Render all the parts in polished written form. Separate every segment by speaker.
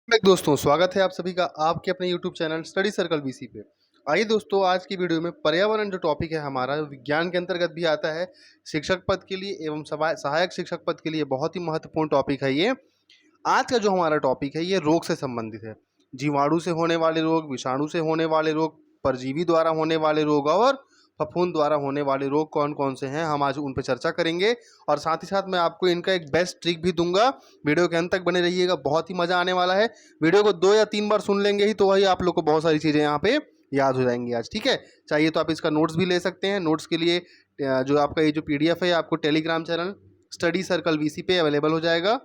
Speaker 1: दोस्तों स्वागत है आप सभी का आपके अपने YouTube channel study circle BC पे। आइए दोस्तों, आज की वीडियो में पर्यावरण जो टॉपिक है हमारा विज्ञान के अंतर्गत भी आता है, शिक्षक पद के लिए एवं सहायक शिक्षक पद के लिए बहुत ही महत्वपूर्ण टॉपिक है ये। आज का जो हमारा टॉपिक है ये रोग से संबंधित है। जीवाणु से होने वाले रोग, विषाणु से होने वाले रोग, परजीवी द्वारा होने वाले रोग और फफूंद द्वारा होने वाले रोग कौन कौन से हैं, हम आज उन पर चर्चा करेंगे। और साथ ही साथ मैं आपको इनका एक बेस्ट ट्रिक भी दूंगा। वीडियो के अंत तक बने रहिएगा, बहुत ही मजा आने वाला है। वीडियो को 2 या 3 बार सुन लेंगे ही तो वही आप लोग को बहुत सारी चीज़ें यहाँ पे याद हो जाएंगी आज, ठीक है। चाहिए तो आप इसका नोट्स भी ले सकते हैं। नोट्स के लिए जो आपका ये जो PDF है आपको Telegram channel study circle VC पे अवेलेबल हो जाएगा,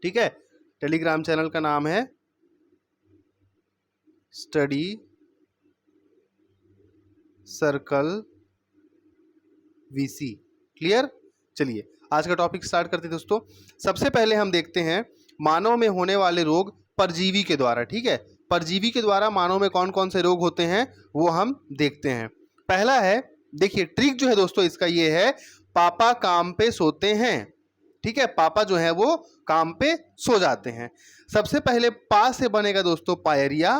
Speaker 1: ठीक है। टेलीग्राम चैनल का नाम है स्टडी सर्कल VC। क्लियर। चलिए आज का टॉपिक स्टार्ट करते हैं दोस्तों। सबसे पहले हम देखते हैं मानव में होने वाले रोग परजीवी के द्वारा, ठीक है। परजीवी के द्वारा मानव में कौन कौन से रोग होते हैं वो हम देखते हैं। पहला है, देखिए ट्रिक जो है दोस्तों इसका ये है, पापा काम पे सोते हैं, ठीक है। पापा जो है वो काम पे सो जाते हैं। सबसे पहले पा से बनेगा दोस्तों पायरिया,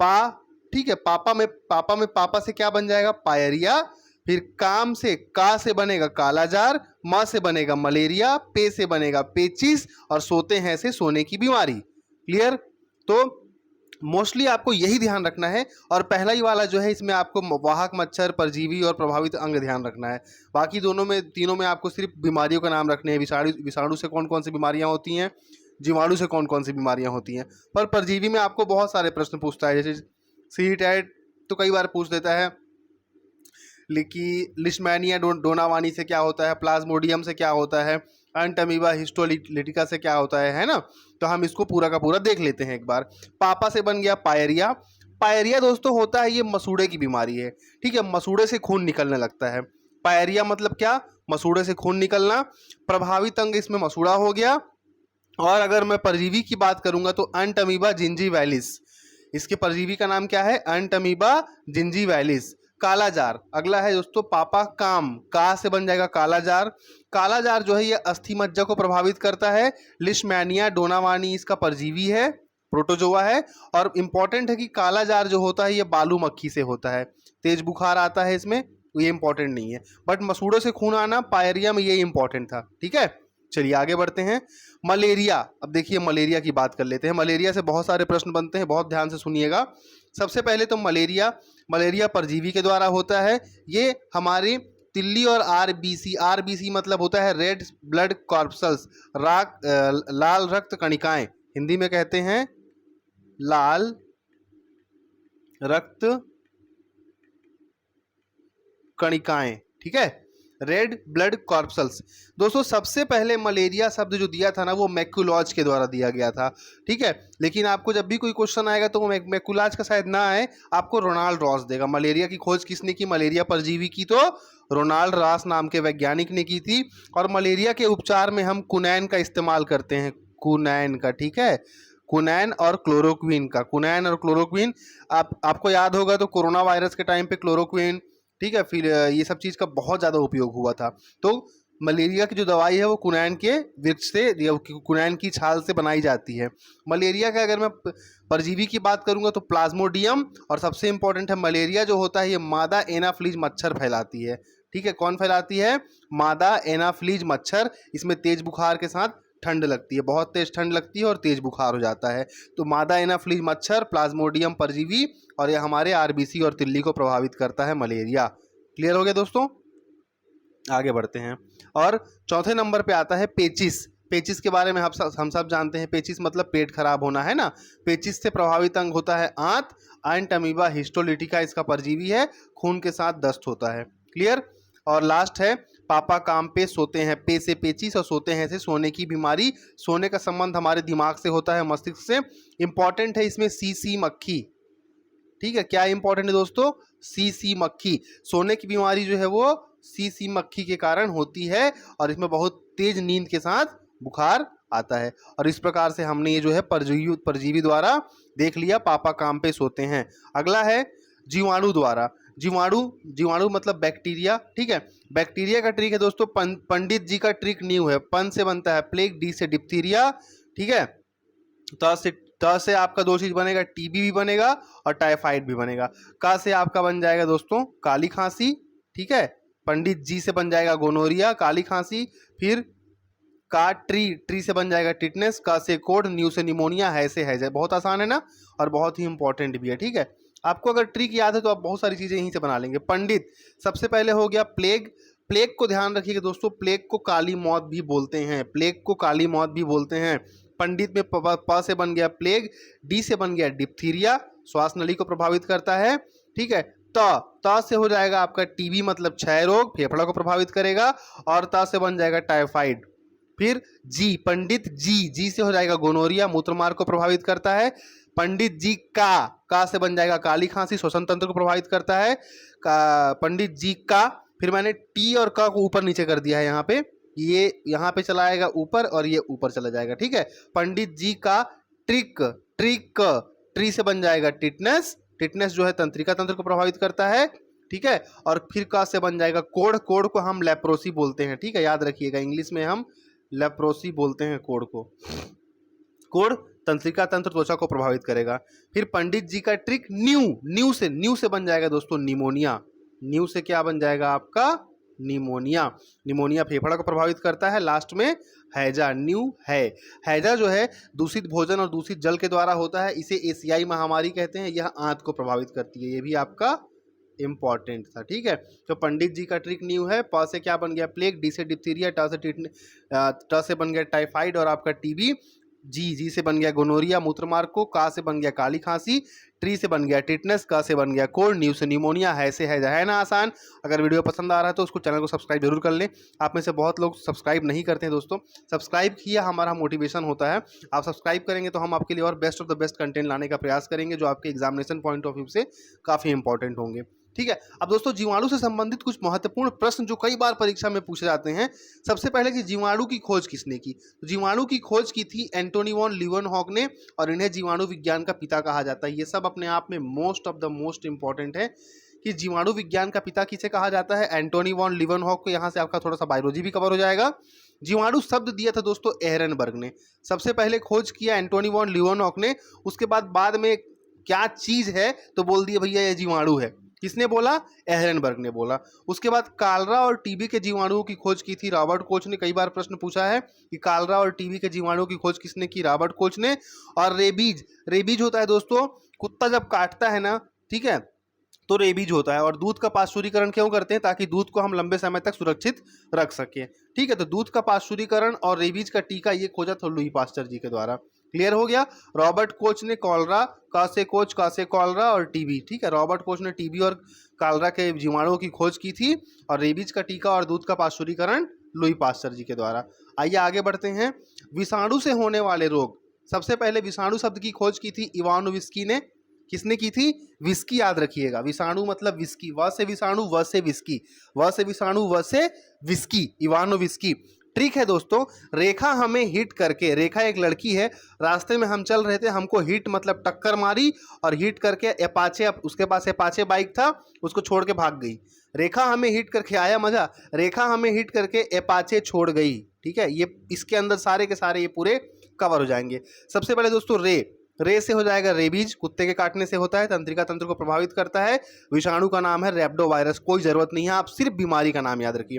Speaker 1: पा, ठीक है। पापा से क्या बन जाएगा, पायरिया। फिर काम से का से बनेगा कालाजार, माँ से बनेगा मलेरिया, पे से बनेगा पेचिस और सोते हैं से सोने की बीमारी। क्लियर। तो मोस्टली आपको यही ध्यान रखना है। और पहला ही वाला जो है इसमें आपको वाहक मच्छर, परजीवी और प्रभावित अंग ध्यान रखना है। बाकी तीनों में आपको सिर्फ बीमारियों का नाम रखने हैं। विषाणु से कौन कौन सी बीमारियां होती हैं, जीवाणु से कौन कौन सी बीमारियां होती हैं। पर परजीवी में आपको बहुत सारे प्रश्न पूछता है, जैसे सीटाइट तो कई बार पूछ देता है, लिशमैनिया डोनावानी से क्या होता है, प्लाज्मोडियम से क्या होता है, एंटमीबा हिस्टोलिटिका से क्या होता है ना। तो हम इसको पूरा का पूरा देख लेते हैं एक बार। पापा से बन गया पायरिया। पायरिया दोस्तों होता है ये मसूड़े की बीमारी है, ठीक है। मसूड़े से खून निकलने लगता है। पायरिया मतलब क्या, मसूड़े से खून निकलना। प्रभावित अंग इसमें मसूड़ा हो गया। और अगर मैं परजीवी की बात करूंगा तो एंटमीबा जिंजीवैलिस, इसके परजीवी का नाम क्या है, एंटमीबा जिंजीवैलिस। कालाजार अगला है दोस्तों, पापा काम, का से बन जाएगा कालाजार। कालाजार जो है ये अस्थि मज्जा को प्रभावित करता है। लिशमैनिया डोनावानी इसका परजीवी है, प्रोटोजोआ है। और इंपॉर्टेंट है कि कालाजार जो होता है ये बालू मक्खी से होता है, तेज बुखार आता है इसमें, तो ये इंपॉर्टेंट नहीं है। बट मसूड़ों से खून आना पायरिया में ये इंपॉर्टेंट था, ठीक है। चलिए आगे बढ़ते हैं। मलेरिया, अब देखिए मलेरिया की बात कर लेते हैं। मलेरिया से बहुत सारे प्रश्न बनते हैं, बहुत ध्यान से सुनिएगा। सबसे पहले तो मलेरिया परजीवी के द्वारा होता है। ये हमारी तिल्ली और आरबीसी मतलब होता है रेड ब्लड कॉर्पसल्स, लाल रक्त कणिकाएं, हिंदी में कहते हैं लाल रक्त कणिकाएं, ठीक है, रेड ब्लड कॉर्पसल्स। दोस्तों सबसे पहले मलेरिया शब्द जो दिया था ना वो मैकुलॉज के द्वारा दिया गया था, ठीक है। लेकिन आपको जब भी कोई क्वेश्चन आएगा तो वो मैकुलॉज का शायद ना आए, आपको रोनाल्ड रॉस देगा। मलेरिया की खोज किसने की, मलेरिया परजीवी की तो रोनाल्ड रॉस नाम के वैज्ञानिक ने की थी। और मलेरिया के उपचार में हम कुनैन का इस्तेमाल करते हैं, कुनैन का, ठीक है। कुनैन और क्लोरोक्विन का, कुनैन और क्लोरोक्विन। आपको याद होगा तो कोरोना वायरस के टाइम पे क्लोरोक्विन, ठीक है, फिर ये सब चीज़ का बहुत ज़्यादा उपयोग हुआ था। तो मलेरिया की जो दवाई है वो कुनैन के वृक्ष से या कुनैन की छाल से बनाई जाती है। मलेरिया का अगर मैं परजीवी की बात करूंगा तो प्लाज्मोडियम। और सबसे इंपॉर्टेंट है, मलेरिया जो होता है ये मादा एनाफ्लीज मच्छर फैलाती है, ठीक है। कौन फैलाती है, मादा एनाफ्लीज मच्छर। इसमें तेज बुखार के साथ ठंड लगती है, बहुत तेज ठंड लगती है और तेज बुखार हो जाता है। तो मादा एनाफ्लीज मच्छर, प्लाज्मोडियम परजीवी, और यह हमारे आरबीसी और तिल्ली को प्रभावित करता है मलेरिया। क्लियर हो गया दोस्तों, आगे बढ़ते हैं। और चौथे नंबर पे आता है पेचिस। पेचिस के बारे में हम सब जानते हैं, पेचिस मतलब पेट खराब होना, है ना। पेचिस से प्रभावित अंग होता है आंत, एंटमीबा हिस्टोलिटिका इसका परजीवी है, खून के साथ दस्त होता है। क्लियर। और लास्ट है, पापा काम पे सोते हैं, पे से पेचिस और सोते हैं से सोने की बीमारी। सोने का संबंध हमारे दिमाग से होता है, मस्तिष्क से। इंपॉर्टेंट है इसमें सीसी मक्खी, ठीक है। क्या इंपॉर्टेंट है दोस्तों, सीसी मक्खी। सोने की बीमारी जो है वो सीसी मक्खी के कारण होती है और इसमें बहुत तेज नींद के साथ बुखार आता है। और इस प्रकार से हमने ये जो है परजीवी द्वारा देख लिया, पापा काम पे सोते हैं। अगला है जीवाणु द्वारा। जीवाणु मतलब बैक्टीरिया, ठीक है। बैक्टीरिया का ट्रिक है दोस्तों, पंडित जी का ट्रिक न्यू है। पन से बनता है प्लेग, डी से डिप्थीरिया, ठीक है। त से आपका दो चीज बनेगा, टीबी भी बनेगा और टाइफाइड भी बनेगा। क से आपका बन जाएगा दोस्तों काली खांसी, ठीक है। पंडित जी से बन जाएगा गोनोरिया, काली खांसी। फिर का ट्री से बन जाएगा टिटनेस, का से कोड, न्यू से निमोनिया, है से हैजा। बहुत आसान है ना, और बहुत ही इंपॉर्टेंट भी है, ठीक है। आपको अगर ट्रिक याद है तो आप बहुत सारी चीजें यहीं से बना लेंगे। पंडित, सबसे पहले हो गया प्लेग। प्लेग को ध्यान रखिएगा दोस्तों, प्लेग को काली मौत भी बोलते हैं, प्लेग को काली मौत भी बोलते हैं। पंडित में प से बन गया प्लेग, डी से बन गया डिप्थीरिया, श्वास नली को प्रभावित करता है, ठीक है। त से हो जाएगा आपका टीबी मतलब क्षय रोग, फेफड़ा को प्रभावित करेगा, और त से बन जाएगा टाइफाइड। फिर जी, पंडित जी से हो जाएगा गोनोरिया, मूत्रमार्ग को प्रभावित करता है। पंडित जी का से बन जाएगा काली खांसी, श्वसन तंत्र को प्रभावित करता है। पंडित जी का, फिर मैंने टी और का को ऊपर नीचे कर दिया है यहाँ पे, ये यहाँ पे चला आएगा ऊपर और ये ऊपर चला जाएगा, ठीक है। पंडित जी का ट्री से बन जाएगा टिटनेस, टिटनेस जो है तंत्रिका तंत्र को प्रभावित करता है, ठीक है। और फिर का से बन जाएगा कोढ़, कोढ़ को हम लेप्रोसी बोलते हैं, ठीक है, याद रखिएगा, इंग्लिश में हम लेप्रोसी बोलते हैं कोढ़ को। कोढ़ तंत्रिका तंत्र त्वचा को प्रभावित करेगा। फिर पंडित जी का ट्रिक न्यू से बन जाएगा दोस्तों निमोनिया, न्यू से क्या बन जाएगा आपका निमोनिया, निमोनिया फेफड़ा को प्रभावित करता है। लास्ट में हैजा, न्यू है। हैजा जो है दूषित भोजन और दूषित जल के द्वारा होता है, इसे एशियाई महामारी कहते हैं, यह आंत को प्रभावित करती है, ये भी आपका इंपॉर्टेंट था, ठीक है। तो पंडित जी का ट्रिक न्यू है। प से क्या बन गया प्लेग, डी से डिप्थीरिया, ट से बन गया टाइफाइड और आपका टीबी, जी से बन गया गोनोरिया मूत्रमार्ग को, का से बन गया काली खांसी, ट्री से बन गया टिटनेस, का से बन गया कोल्ड, न्यू से निमोनिया, है से है ना आसान। अगर वीडियो पसंद आ रहा है तो उसको चैनल को सब्सक्राइब जरूर कर लें। आप में से बहुत लोग सब्सक्राइब नहीं करते हैं दोस्तों, सब्सक्राइब किया हमारा मोटिवेशन होता है। आप सब्सक्राइब करेंगे तो हम आपके लिए और best of the best content लाने का प्रयास करेंगे, जो आपके एग्जामिनेशन पॉइंट ऑफ व्यू से काफ़ी इंपॉर्टेंट होंगे, ठीक है। अब दोस्तों जीवाणु से संबंधित कुछ महत्वपूर्ण प्रश्न जो कई बार परीक्षा में पूछे जाते हैं। सबसे पहले कि जीवाणु की खोज किसने की, तो जीवाणु की खोज की थी एंटोनी वॉन लीवनहॉक ने, और इन्हें जीवाणु विज्ञान का पिता कहा जाता है। ये सब अपने आप में most of the most important है कि जीवाणु विज्ञान का पिता किसे कहा जाता है, एंटोनी वॉन लीवनहॉक को। यहाँ से आपका थोड़ा सा बायोलॉजी भी कवर हो जाएगा। जीवाणु शब्द दिया था दोस्तों एहरनबर्ग ने, सबसे पहले खोज किया एंटोनी वॉन लीवनहॉक ने। उसके बाद में क्या चीज है तो बोल दिया भैया ये जीवाणु है, किसने बोला, एहरनबर्ग ने बोला। उसके बाद कालरा और टीबी के जीवाणुओं की खोज की थी रॉबर्ट कोच ने। कई बार प्रश्न पूछा है कि कालरा और टीबी के जीवाणुओं की खोज किसने की, रॉबर्ट कोच ने। और रेबीज होता है दोस्तों, कुत्ता जब काटता है ना, ठीक है, तो रेबीज होता है। और दूध का पाश्चुरीकरण क्यों करते हैं, ताकि दूध को हम लंबे समय तक सुरक्षित रख सकें, ठीक है। तो दूध का पाश्चुरीकरण और रेबीज का टीका ये खोजा था लुई पास्चर जी के द्वारा। क्लियर हो गया। रॉबर्ट कोच ने कॉलरा, का से कॉलरा और टीबी, ठीक है। रॉबर्ट कोच ने टीबी और कॉलरा के जीवाणुओं की खोज की थी, और रेबीज का टीका और दूध का पाश्चुरीकरण लुई पास्चर जी के द्वारा। आइए आगे बढ़ते हैं। विषाणु से होने वाले रोग, सबसे पहले विषाणु शब्द की खोज की थी इवानोविस्की ने। किसने की थी, विस्की, याद रखिएगा, विषाणु मतलब विस्की, व से विषाणु व से विस्की, व से विषाणु व से विस्की, इवानोविस्की। ट्रिक है दोस्तों, रेखा हमें हिट करके, रेखा एक लड़की है, रास्ते में हम चल रहे थे, हमको हिट मतलब टक्कर मारी, और हिट करके एपाचे, उसके पास एपाचे बाइक था, उसको छोड़ के भाग गई। रेखा हमें हिट करके, आया मजा, रेखा हमें हिट करके एपाचे छोड़ गई, ठीक है। ये इसके अंदर सारे के सारे ये पूरे कवर हो जाएंगे। सबसे पहले दोस्तों रे से हो जाएगा रेबीज, कुत्ते के काटने से होता है, तंत्रिका तंत्र को प्रभावित करता है। विषाणु का नाम है रैप्डो वायरस, कोई जरूरत नहीं है, आप सिर्फ बीमारी का नाम याद रखिए।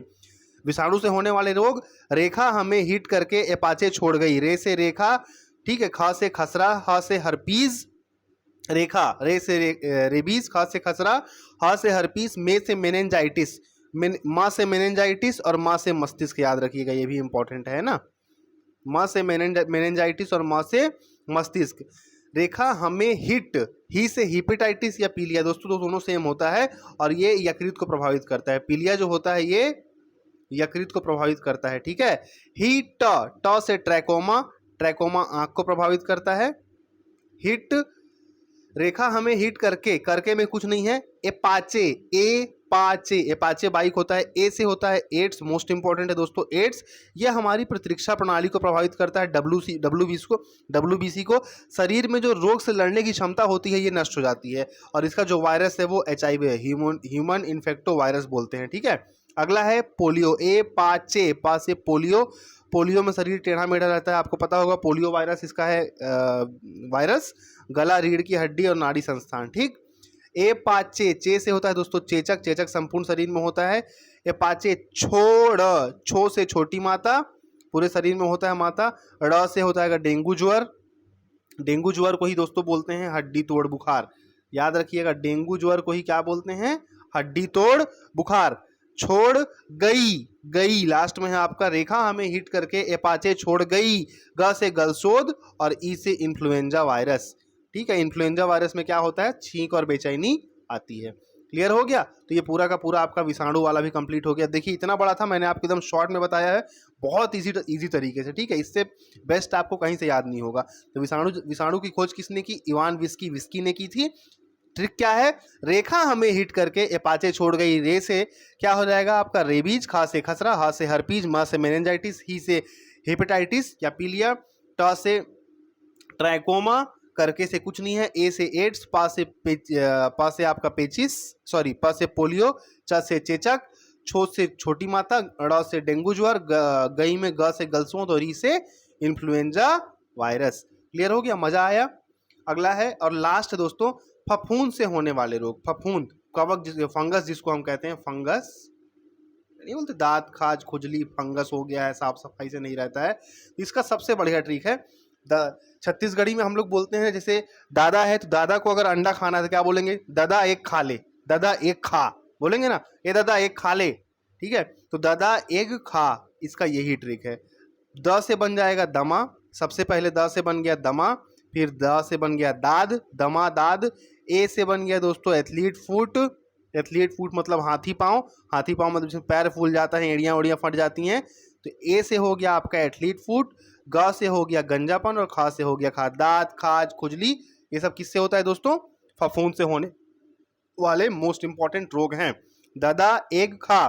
Speaker 1: विषाणु से होने वाले रोग, रेखा हमें हिट करके एपाचे छोड़ गई, रे से रेखा, ठीक है। ख से खसरा, ह से हर्पीज, रेखा, रे से रेबीज, ख से खसरा, ह से हर्पीस, मे से मेनेंजाइटिस, माँ से मेनेंजाइटिस और माँ से मस्तिष्क, याद रखिएगा, ये भी इंपॉर्टेंट है ना। माँ से मेनेंजाइटिस और माँ से मस्तिष्क। रेखा हमें हिट, ही से हिपेटाइटिस या पीलिया, दोस्तों दोनों सेम होता है, और ये यकृत को प्रभावित करता है। पीलिया जो होता है ये यकृत को प्रभावित करता है, ठीक है। ही ट से ट्रैकोमा, ट्रैकोमा आंख को प्रभावित करता है। हिट, रेखा हमें हिट करके में कुछ नहीं है, एपाचे, एपाचे बाइक होता है। ए से होता है एड्स, मोस्ट इंपॉर्टेंट है दोस्तों एड्स, यह हमारी प्रतिरक्षा प्रणाली को प्रभावित करता है। डब्ल्यूबीसी को शरीर में जो रोग से लड़ने की क्षमता होती है ये नष्ट हो जाती है, और इसका जो वायरस है वो HIV है, ह्यूमन इन्फेक्टो वायरस बोलते हैं, ठीक है। अगला है पोलियो, पा से पोलियो, पोलियो में शरीर टेढ़ा मेढ़ा रहता है, आपको पता होगा पोलियो वायरस इसका है वायरस। गला, रीढ़ की हड्डी और नाड़ी संस्थान, ठीक। एपाचे, चे से होता है दोस्तों चेचक, चेचक संपूर्ण शरीर में होता है। एपाचे छोड़, छो से छोटी माता, पूरे शरीर में होता है माता। ड़ से होता है डेंगू ज्वर, डेंगू ज्वर को ही दोस्तों बोलते हैं हड्डी तोड़ बुखार, याद रखिएगा डेंगू ज्वर को ही क्या बोलते हैं, हड्डी तोड़ बुखार। छोड़ गई, गई लास्ट में है आपका, रेखा हमें हिट करके एपाचे छोड़ गई। ग से गलसोद और ई से इन्फ्लुएंजा वायरस, ठीक है। इन्फ्लुएंजा वायरस में क्या होता है, छींक और बेचैनी आती है। क्लियर हो गया? तो ये पूरा का पूरा आपका विषाणु वाला भी कंप्लीट हो गया। देखिए इतना बड़ा था, मैंने आपको एकदम शॉर्ट में बताया है, बहुत इजी तरीके से, ठीक है। इससे बेस्ट आपको कहीं से याद नहीं होगा। तो विषाणु की खोज किसने की, इवान विस्की ने की थी। ट्रिक क्या है, रेखा हमें हिट करके एपाचे छोड़ गई। रे से क्या हो जाएगा आपका रेबीज, खा से खसरा, हा से हर्पीज, मा से मेनिंजाइटिस, ही से हेपेटाइटिस या पीलिया, ट से ट्राइकोमा, करके से कुछ नहीं है, ए से एड्स, पा से आपका पेचिस, सॉरी प से पोलियो, च से चेचक, छो से छोटी माता, ड़ से डेंगू ज्वर, गई में ग से गलसों, तो री से इन्फ्लुएंजा वायरस। क्लियर हो गया? मजा आया? अगला है और लास्ट दोस्तों, फफूंद से होने वाले रोग। फफूंद, कवक, फंगस जिसको हम कहते हैं, फंगस नहीं बोलते, दांत खाज खुजली, फंगस हो गया है, साफ सफाई से नहीं रहता है। इसका सबसे बढ़िया ट्रिक है, छत्तीसगढ़ी में हम लोग बोलते हैं, जैसे दादा है तो दादा को अगर अंडा खाना है तो क्या बोलेंगे, दादा एक खा ले, दादा एक खा बोलेंगे ना, ये दादा एक खा ले, ठीक है। तो दादा एक खा, इसका यही ट्रिक है। द से बन जाएगा दमा, सबसे पहले द से बन गया दमा, फिर द से बन गया दाद, दमा दाद। ए से बन गया दोस्तों एथलीट फुट, एथलीट फुट मतलब हाथी पाँव, हाथी पाँव मतलब जिसमें पैर फूल जाता है, एड़ियाँ उड़ियाँ फट जाती हैं, तो ए से हो गया आपका एथलीट फुट। ग से हो गया गंजापन और खा से हो गया खा, दांत खाज खुजली, ये सब किससे होता है दोस्तों, फफूंद से होने वाले मोस्ट इंपॉर्टेंट रोग हैं। दादा एग खा,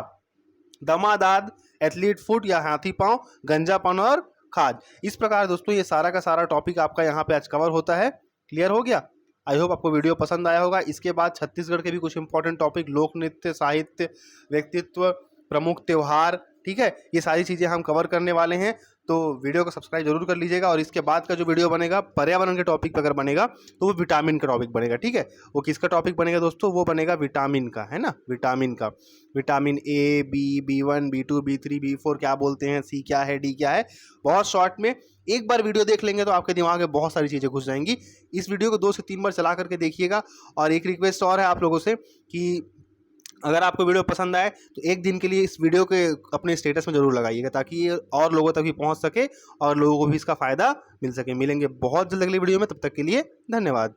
Speaker 1: दमा दाद, एथलीट फुट या हाथी पांव, गंजापन और खाज। इस प्रकार दोस्तों ये सारा का सारा टॉपिक आपका यहाँ पे आज कवर होता है। क्लियर हो गया? आई होप आपको वीडियो पसंद आया होगा। इसके बाद छत्तीसगढ़ के भी कुछ इंपॉर्टेंट टॉपिक, लोक नृत्य, साहित्य, व्यक्तित्व, प्रमुख त्योहार, ठीक है, ये सारी चीज़ें हम कवर करने वाले हैं। तो वीडियो को सब्सक्राइब जरूर कर लीजिएगा। और इसके बाद का जो वीडियो बनेगा पर्यावरण के टॉपिक पर अगर बनेगा तो वो विटामिन का टॉपिक बनेगा, ठीक है। वो किसका टॉपिक बनेगा दोस्तों, वो बनेगा विटामिन का, है ना, विटामिन का। Vitamin A, B, B1, B2, B3, B4 क्या बोलते हैं, सी क्या है, डी क्या है, बहुत शॉर्ट में एक बार वीडियो देख लेंगे तो आपके दिमाग में बहुत सारी चीज़ें घुस जाएंगी। इस वीडियो को 2 से 3 बार चला करके देखिएगा। और एक रिक्वेस्ट और है आप लोगों से कि अगर आपको वीडियो पसंद आए तो एक दिन के लिए इस वीडियो के अपने स्टेटस में जरूर लगाइएगा, ताकि ये और लोगों तक भी पहुंच सके और लोगों को भी इसका फ़ायदा मिल सके। मिलेंगे बहुत जल्द अगली वीडियो में, तब तक के लिए धन्यवाद।